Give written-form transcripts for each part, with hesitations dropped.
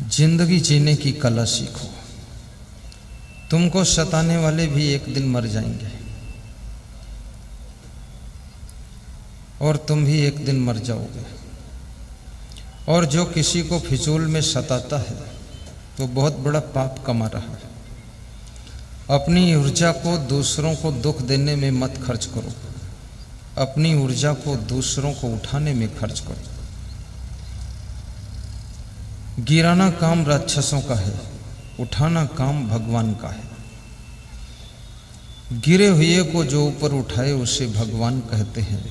जिंदगी जीने की कला सीखो। तुमको सताने वाले भी एक दिन मर जाएंगे और तुम भी एक दिन मर जाओगे। और जो किसी को फिजूल में सताता है तो बहुत बड़ा पाप कमा रहा है। अपनी ऊर्जा को दूसरों को दुख देने में मत खर्च करो, अपनी ऊर्जा को दूसरों को उठाने में खर्च करो। गिराना काम राक्षसों का है, उठाना काम भगवान का है। गिरे हुए को जो ऊपर उठाए उसे भगवान कहते हैं।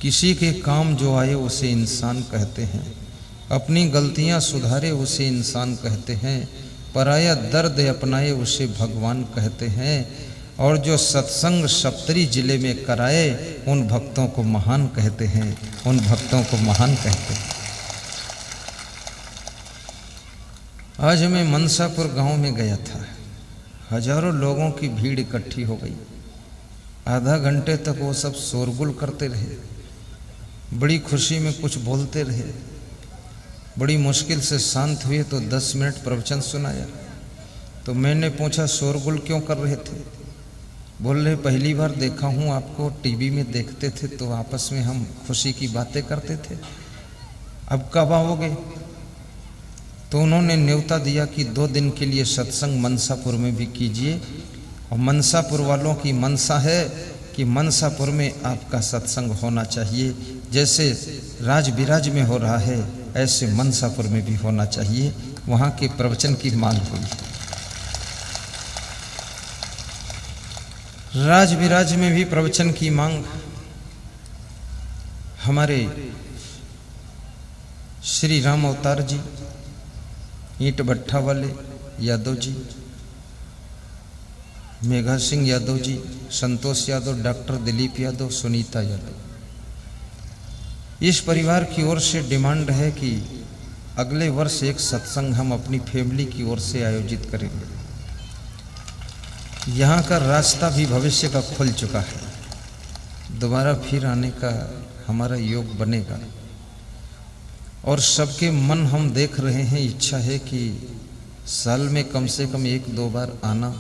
किसी के काम जो आए उसे इंसान कहते हैं। अपनी गलतियां सुधारे उसे इंसान कहते हैं। पराया दर्द अपनाए उसे भगवान कहते हैं। और जो सत्संग सप्तरी जिले में कराए उन भक्तों को महान कहते हैं, उन भक्तों को महान कहते हैं। आज मैं मनसापुर गांव में गया था। हजारों लोगों की भीड़ इकट्ठी हो गई। आधा घंटे तक वो सब शोरगुल करते रहे, बड़ी खुशी में कुछ बोलते रहे। बड़ी मुश्किल से शांत हुए तो 10 मिनट प्रवचन सुनाया। तो मैंने पूछा शोरगुल क्यों कर रहे थे? बोल रहे पहली बार देखा हूँ आपको, टीवी में देखते थे तो आपस में हम खुशी की बातें करते थे, अब कब आओगे? तो उन्होंने न्योता दिया कि 2 दिन के लिए सत्संग मनसापुर में भी कीजिए। और मनसापुर वालों की मनसा है कि मनसापुर में आपका सत्संग होना चाहिए। जैसे राज बिराज में हो रहा है ऐसे मनसापुर में भी होना चाहिए। वहाँ के प्रवचन की मांग हुई। राज बिराज में भी प्रवचन की मांग हमारे श्री राम अवतार जी, ईंट भट्ठा वाले यादव जी, मेघा सिंह यादव जी, संतोष यादव, डॉक्टर दिलीप यादव, सुनीता यादव, इस परिवार की ओर से डिमांड है कि अगले वर्ष एक सत्संग हम अपनी फैमिली की ओर से आयोजित करेंगे। यहाँ का रास्ता भी भविष्य का खुल चुका है। दोबारा फिर आने का हमारा योग बनेगा। और सबके मन हम देख रहे हैं, इच्छा है कि साल में कम से कम 1-2 बार आना,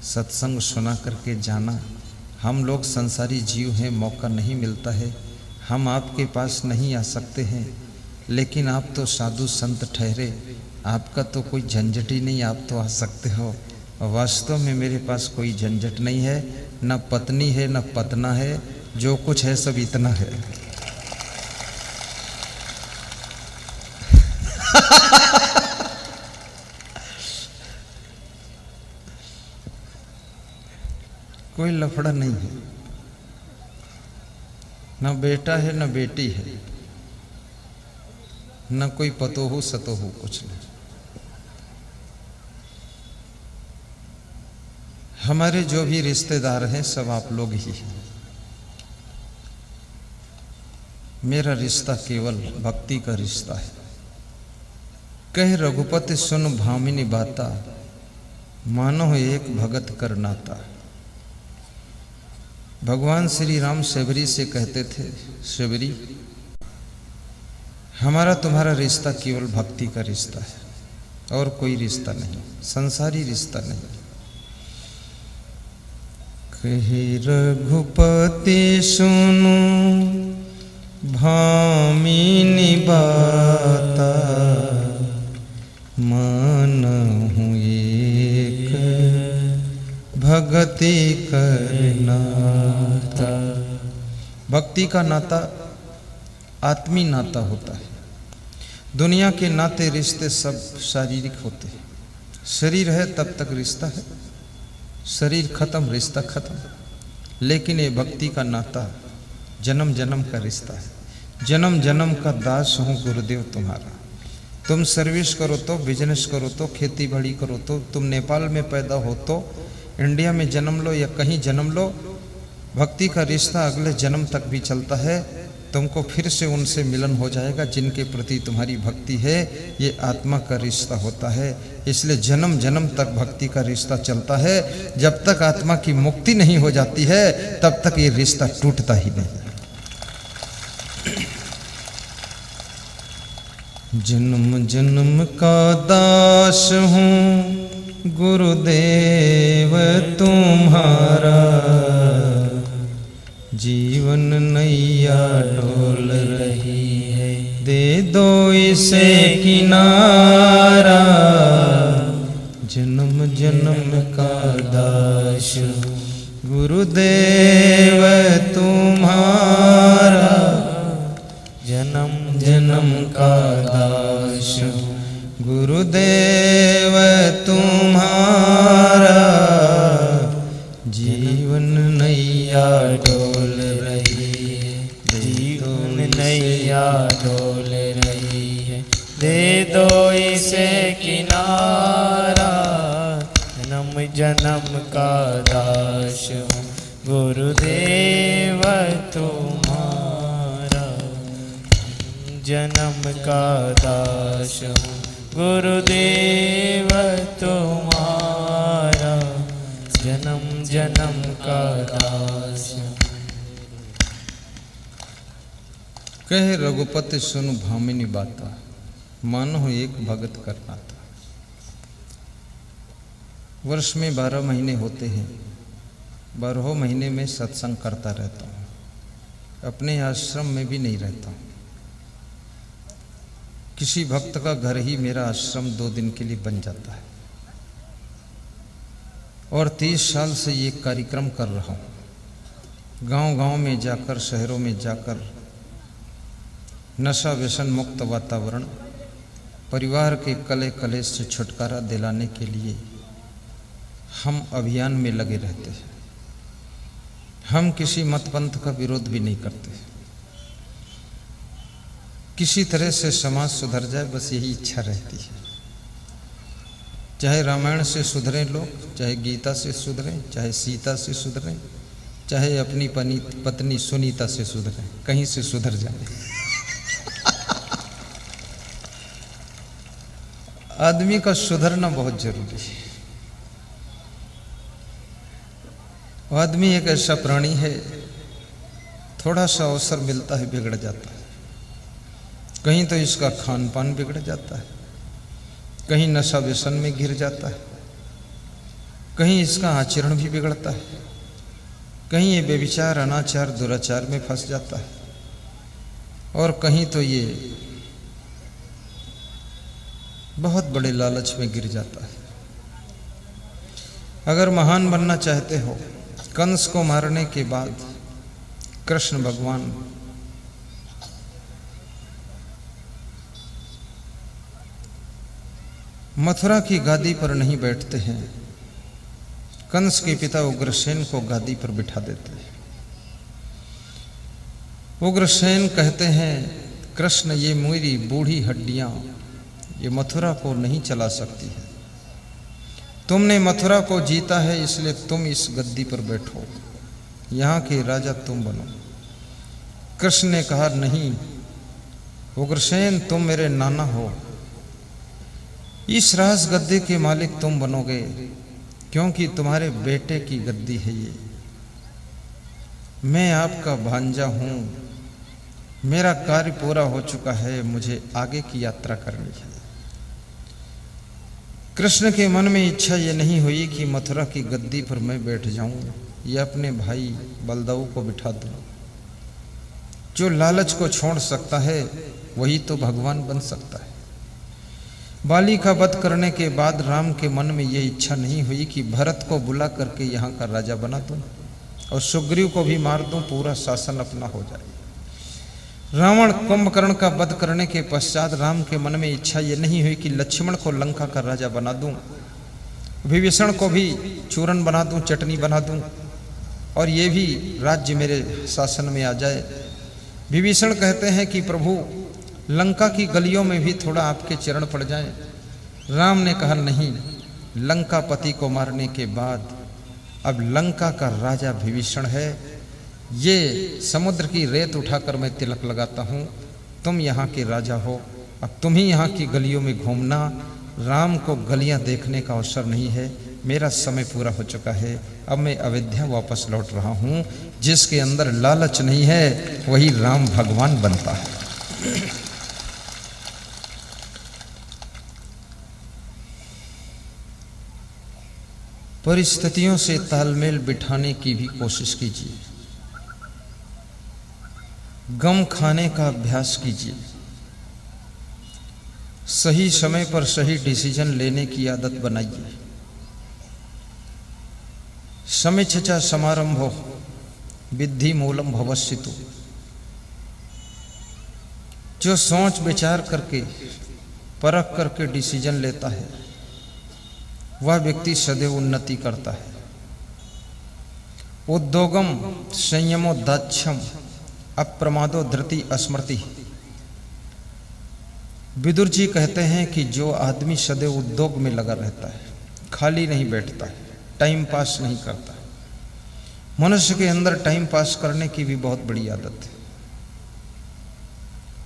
सत्संग सुना करके जाना। हम लोग संसारी जीव हैं, मौका नहीं मिलता है। हम आपके पास नहीं आ सकते हैं, लेकिन आप तो साधु संत ठहरे, आपका तो कोई झंझट ही नहीं, आप तो आ सकते हो। और वास्तव में मेरे पास कोई झंझट नहीं है, न पत्नी है न पतना है, जो कुछ है सब इतना है। कोई लफड़ा नहीं है, न बेटा है न बेटी है, न कोई पतोहू सतोहू, कुछ नहीं। हमारे जो भी रिश्तेदार हैं सब आप लोग ही हैं। मेरा रिश्ता केवल भक्ति का रिश्ता है। कह रघुपति सुन भामिनी बाता, मानो एक भगत कर नाता। भगवान श्री राम शबरी से कहते थे, शबरी हमारा तुम्हारा रिश्ता केवल भक्ति का रिश्ता है और कोई रिश्ता नहीं, संसारी रिश्ता नहीं। कहे रघुपति सुनो भामिनी बाता, मानहु एक भक्ति करना। भक्ति का नाता आत्मी नाता होता है। दुनिया के नाते रिश्ते सब शारीरिक होते हैं। शरीर है तब तक रिश्ता है, शरीर खत्म रिश्ता खत्म। लेकिन ये भक्ति का नाता जन्म जन्म का रिश्ता है। जन्म जन्म का दास हूँ गुरुदेव तुम्हारा। तुम सर्विस करो तो, बिजनेस करो तो, खेती बाड़ी करो तो, तुम नेपाल में पैदा हो तो, इंडिया में जन्म लो या कहीं जन्म लो, भक्ति का रिश्ता अगले जन्म तक भी चलता है। तुमको फिर से उनसे मिलन हो जाएगा जिनके प्रति तुम्हारी भक्ति है। ये आत्मा का रिश्ता होता है। इसलिए जन्म जन्म तक भक्ति का रिश्ता चलता है। जब तक आत्मा की मुक्ति नहीं हो जाती है तब तक ये रिश्ता टूटता ही नहीं। जन्म जन्म का दास हूँ गुरुदेव तुम्हारा, जीवन नैया डोल रही है, दे दो इसे किनारा। जन्म जन्म का दास हूँ गुरुदेव तुम्हारा, जन्म जन्म का दास हूँ गुरुदेव तुम्हारा, जीवन नैया डोल रही है, जीवन नैया डोल रही है, दे दो इसे किनारा। जन्म जन्म का दास हूँ गुरुदेव तुम्हारा, जन्म का दास हूँ गुरुदेव तुम्हारा, जन्म जन्म का दास। कहे रघुपति सुन भामिनी बाता, मानो एक भगत करना था। वर्ष में 12 महीने होते हैं, 12 महीने में सत्संग करता रहता हूँ, अपने आश्रम में भी नहीं रहता हूँ। किसी भक्त का घर ही मेरा आश्रम 2 दिन के लिए बन जाता है, और 30 साल से ये कार्यक्रम कर रहा हूँ। गांव-गांव में जाकर, शहरों में जाकर नशा व्यसन मुक्त वातावरण, परिवार के कले कलेश से छुटकारा दिलाने के लिए हम अभियान में लगे रहते हैं। हम किसी मत पंथ का विरोध भी नहीं करते, किसी तरह से समाज सुधर जाए बस यही इच्छा रहती है। चाहे रामायण से सुधरें लोग, चाहे गीता से सुधरें, चाहे सीता से सुधरें, चाहे अपनी पत्नी सुनीता से सुधरें, कहीं से सुधर जाए। आदमी का सुधरना बहुत जरूरी है। आदमी एक ऐसा प्राणी है, थोड़ा सा अवसर मिलता है बिगड़ जाता है। कहीं तो इसका खान पान बिगड़ जाता है, कहीं नशा व्यसन में गिर जाता है, कहीं इसका आचरण भी बिगड़ता है, कहीं ये बेविचार अनाचार दुराचार में फंस जाता है, और कहीं तो ये बहुत बड़े लालच में गिर जाता है। अगर महान बनना चाहते हो, कंस को मारने के बाद कृष्ण भगवान मथुरा की गादी पर नहीं बैठते हैं, कंस के पिता उग्रसेन को गादी पर बिठा देते हैं। उग्रसेन कहते हैं, कृष्ण ये मेरी बूढ़ी हड्डियां ये मथुरा को नहीं चला सकती है, तुमने मथुरा को जीता है इसलिए तुम इस गद्दी पर बैठो, यहाँ के राजा तुम बनो। कृष्ण ने कहा, नहीं उग्रसेन, तुम मेरे नाना हो, इस राज गद्दी के मालिक तुम बनोगे, क्योंकि तुम्हारे बेटे की गद्दी है ये। मैं आपका भांजा हूं, मेरा कार्य पूरा हो चुका है, मुझे आगे की यात्रा करनी है। कृष्ण के मन में इच्छा ये नहीं हुई कि मथुरा की गद्दी पर मैं बैठ जाऊं या अपने भाई बलदाऊ को बिठा दूं। जो लालच को छोड़ सकता है वही तो भगवान बन सकता है। बाली का वध करने के बाद राम के मन में ये इच्छा नहीं हुई कि भरत को बुला करके यहाँ का राजा बना दूं और सुग्रीव को भी मार दूं, पूरा शासन अपना हो जाए। रावण कुंभकर्ण का वध करने के पश्चात राम के मन में इच्छा ये नहीं हुई कि लक्ष्मण को लंका का राजा बना दूं, विभीषण को भी चूरन बना दूं, चटनी बना दूं, और ये भी राज्य मेरे शासन में आ जाए। विभीषण कहते हैं कि प्रभु लंका की गलियों में भी थोड़ा आपके चरण पड़ जाए। राम ने कहा, नहीं, लंका पति को मारने के बाद अब लंका का राजा विभीषण है, ये समुद्र की रेत उठाकर मैं तिलक लगाता हूँ, तुम यहाँ के राजा हो, अब तुम ही यहाँ की गलियों में घूमना। राम को गलियाँ देखने का अवसर नहीं है, मेरा समय पूरा हो चुका है, अब मैं अयोध्या वापस लौट रहा हूँ। जिसके अंदर लालच नहीं है वही राम भगवान बनता है। परिस्थितियों से तालमेल बिठाने की भी कोशिश कीजिए। गम खाने का अभ्यास कीजिए। सही समय पर सही डिसीजन लेने की आदत बनाइए। समिच्छा समारंभो विद्धि मूलम भवस्यतु। जो सोच विचार करके परख करके डिसीजन लेता है वह व्यक्ति सदैव उन्नति करता है। उद्योगम संयमो दाक्ष्यम अप्रमादो धृति स्मृति। विदुर जी कहते हैं कि जो आदमी सदैव उद्योग में लगा रहता है, खाली नहीं बैठता है, टाइम पास नहीं करता। मनुष्य के अंदर टाइम पास करने की भी बहुत बड़ी आदत है।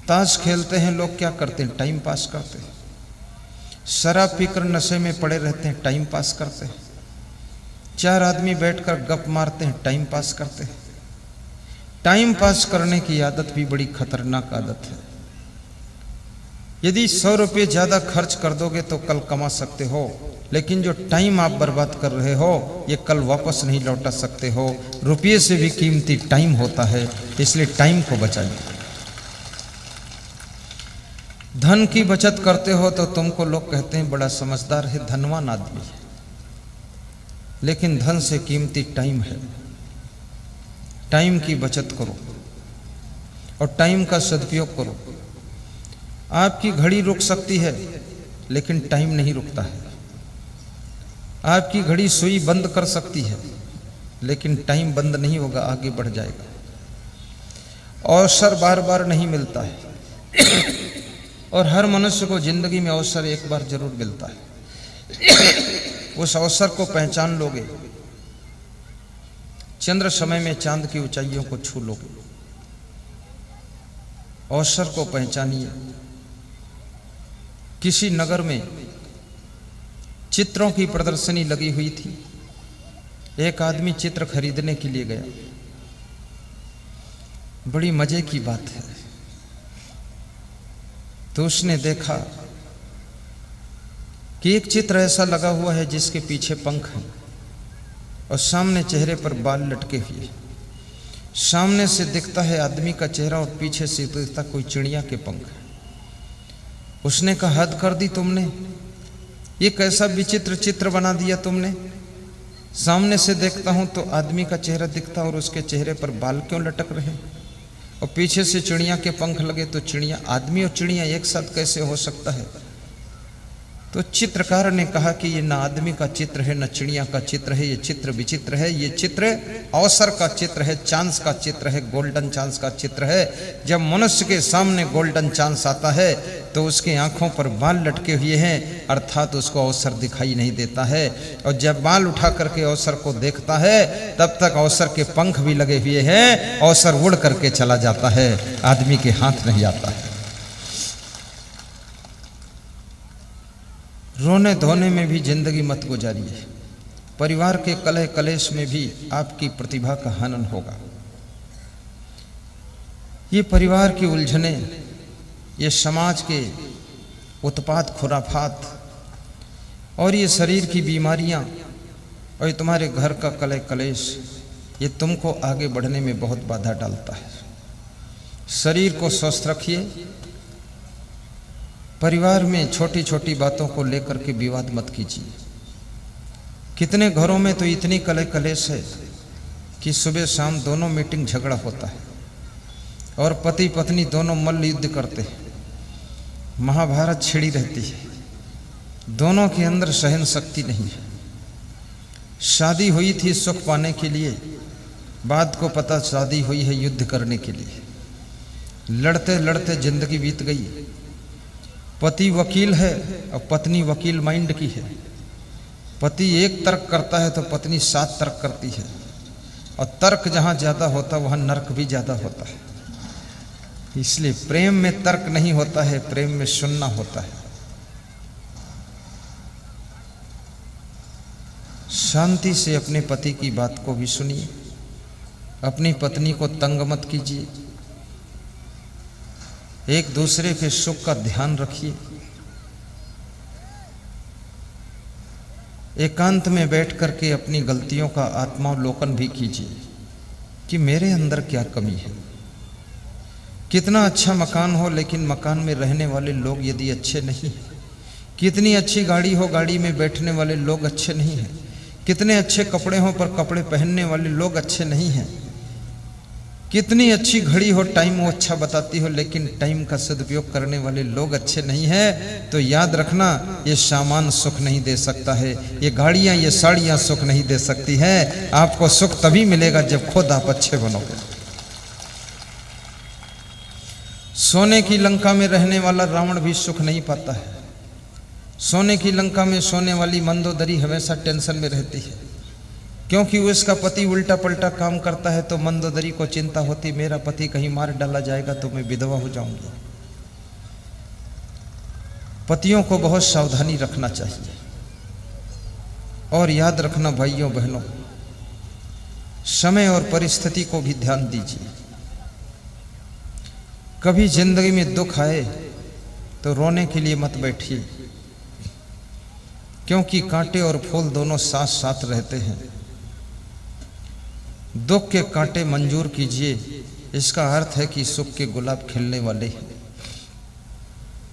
ताश खेलते हैं लोग, क्या करते हैं? टाइम पास करते हैं। शराब पीकर नशे में पड़े रहते हैं, टाइम पास करते हैं। चार आदमी बैठकर गप मारते हैं, टाइम पास करते हैं। टाइम पास करने की आदत भी बड़ी खतरनाक आदत है। यदि 100 रुपये ज्यादा खर्च कर दोगे तो कल कमा सकते हो, लेकिन जो टाइम आप बर्बाद कर रहे हो ये कल वापस नहीं लौटा सकते हो। रुपये से भी कीमती टाइम होता है, इसलिए टाइम को बचाइए। धन की बचत करते हो तो तुमको लोग कहते हैं बड़ा समझदार है, धनवान आदमी है, लेकिन धन से कीमती टाइम है। टाइम की बचत करो और टाइम का सदुपयोग करो। आपकी घड़ी रुक सकती है लेकिन टाइम नहीं रुकता है। आपकी घड़ी सुई बंद कर सकती है लेकिन टाइम बंद नहीं होगा, आगे बढ़ जाएगा। अवसर बार बार नहीं मिलता है और हर मनुष्य को जिंदगी में अवसर एक बार जरूर मिलता है। उस अवसर को पहचान लोगे, चंद्र समय में चांद की ऊंचाइयों को छू लोगे। अवसर को पहचानिए। किसी नगर में चित्रों की प्रदर्शनी लगी हुई थी। एक आदमी चित्र खरीदने के लिए गया। बड़ी मजे की बात है, तो उसने देखा कि एक चित्र ऐसा लगा हुआ है जिसके पीछे पंख हैं और सामने चेहरे पर बाल लटके हुए। सामने से दिखता है आदमी का चेहरा और पीछे से दिखता कोई चिड़िया के पंख। उसने कहा, हद कर दी तुमने, ये कैसा विचित्र चित्र बना दिया तुमने। सामने से देखता हूं तो आदमी का चेहरा दिखता और उसके चेहरे पर बाल क्यों लटक रहे, और पीछे से चिड़िया के पंख लगे, तो चिड़िया, आदमी और चिड़िया एक साथ कैसे हो सकता है। तो चित्रकार ने कहा कि ये ना आदमी का चित्र है न चिड़िया का चित्र है, ये चित्र विचित्र है। ये चित्र अवसर का चित्र है, चांस का चित्र है, गोल्डन चांस का चित्र है। जब मनुष्य के सामने गोल्डन चांस आता है तो उसकी आंखों पर बाल लटके हुए हैं, अर्थात उसको अवसर दिखाई नहीं देता है। और जब बाल उठा करके अवसर को देखता है तब तक अवसर के पंख भी लगे हुए हैं, अवसर उड़ करके चला जाता है, आदमी के हाथ नहीं आता है। रोने धोने में भी जिंदगी मत गुजारिए। परिवार के कलह कलेश में भी आपकी प्रतिभा का हनन होगा। ये परिवार की उलझने, ये समाज के उत्पात खुराफात और ये शरीर की बीमारियां और ये तुम्हारे घर का कलह कलेश, ये तुमको आगे बढ़ने में बहुत बाधा डालता है। शरीर को स्वस्थ रखिए। परिवार में छोटी छोटी बातों को लेकर के विवाद मत कीजिए। कितने घरों में तो इतनी कलह कलेश है कि सुबह शाम दोनों मीटिंग झगड़ा होता है और पति पत्नी दोनों मल्ल युद्ध करते हैं। महाभारत छिड़ी रहती है। दोनों के अंदर सहन शक्ति नहीं है। शादी हुई थी सुख पाने के लिए, बाद को पता शादी हुई है युद्ध करने के लिए। लड़ते लड़ते जिंदगी बीत गई। पति वकील है और पत्नी वकील माइंड की है। पति एक तर्क करता है तो पत्नी 7 तर्क करती है, और तर्क जहां ज्यादा होता वहां नर्क भी ज्यादा होता है। इसलिए प्रेम में तर्क नहीं होता है, प्रेम में सुनना होता है। शांति से अपने पति की बात को भी सुनिए। अपनी पत्नी को तंग मत कीजिए। एक दूसरे के सुख का ध्यान रखिए। एकांत में बैठ करके अपनी गलतियों का आत्मावलोकन भी कीजिए कि मेरे अंदर क्या कमी है। कितना अच्छा मकान हो लेकिन मकान में रहने वाले लोग यदि अच्छे नहीं हैं, कितनी अच्छी गाड़ी हो, गाड़ी में बैठने वाले लोग अच्छे नहीं हैं, कितने अच्छे कपड़े हों पर कपड़े पहनने वाले लोग अच्छे नहीं हैं, कितनी अच्छी घड़ी हो, टाइम वो अच्छा बताती हो लेकिन टाइम का सदुपयोग करने वाले लोग अच्छे नहीं हैं, तो याद रखना ये सामान सुख नहीं दे सकता है, ये गाड़ियां, ये साड़ियां सुख नहीं दे सकती है। आपको सुख तभी मिलेगा जब खुद आप अच्छे बनोगे। सोने की लंका में रहने वाला रावण भी सुख नहीं पाता है। सोने की लंका में सोने वाली मंदोदरी हमेशा टेंशन में रहती है, क्योंकि उसका पति उल्टा पलटा काम करता है तो मंदोदरी को चिंता होती, मेरा पति कहीं मार डाला जाएगा तो मैं विधवा हो जाऊंगी। पतियों को बहुत सावधानी रखना चाहिए। और याद रखना भाइयों बहनों, समय और परिस्थिति को भी ध्यान दीजिए। कभी जिंदगी में दुख आए तो रोने के लिए मत बैठिए, क्योंकि कांटे और फूल दोनों साथ साथ रहते हैं। दुख के कांटे मंजूर कीजिए, इसका अर्थ है कि सुख के गुलाब खिलने वाले हैं।